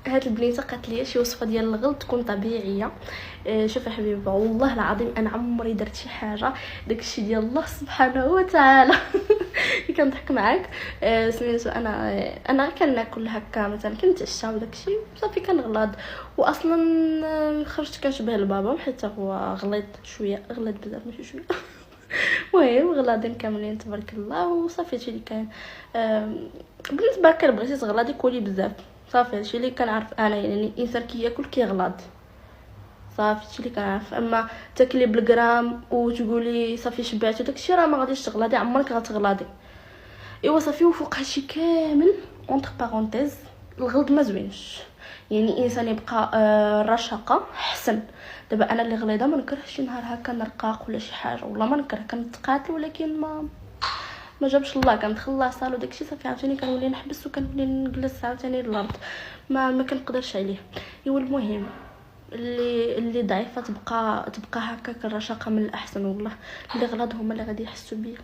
هاد البنيته قالت لي شي وصفه ديال الغلط تكون طبيعيه. شوف يا حبيبه، والله العظيم انا عمري درت شي حاجه داكشي ديال الله سبحانه وتعالى. كنضحك معاك. سميتو انا كناكل هكا مثلا كنتعشى وداكشي صافي كنغلط. واصلا خرجت كنشبه لبابا حتى هو غلط شويه، غلط بزاف ماشي شويه. المهم غلاضين كاملين تبارك الله وصافي هادشي اللي كاين. بالنسبه لك بغيتي تغلطي كولي بزاف صافي، هادشي اللي كنعرف انا، يعني الانسان كياكل كيغلط صافي، هادشي اللي كنعرف. اما تاكلي بالغرام وتقولي صافي شبعتي داكشي راه ما غاديش تغلطي، عمرك غتغلطي. ايوا صافي. وفوق هادشي كامل اونتر بارونتيز الغلط ما زوينش، يعني الانسان يبقى رشاقه حسن. دابا انا اللي غليظه ما نكرهش شي نهار هكا نرقاق ولا شي حاجه، والله ما نكره، كنتقاتل ولكن ما جابش الله، كندخل لاصال وداكشي صافي عاوتاني كنولي نحبس وكنولي نجلس عاوتاني للارض، ما كنقدرش عليه. ايوا المهم اللي ضعيفه تبقى هكاك الرشاقه من الاحسن، والله اللي غلط هما اللي غادي يحسوا بيا.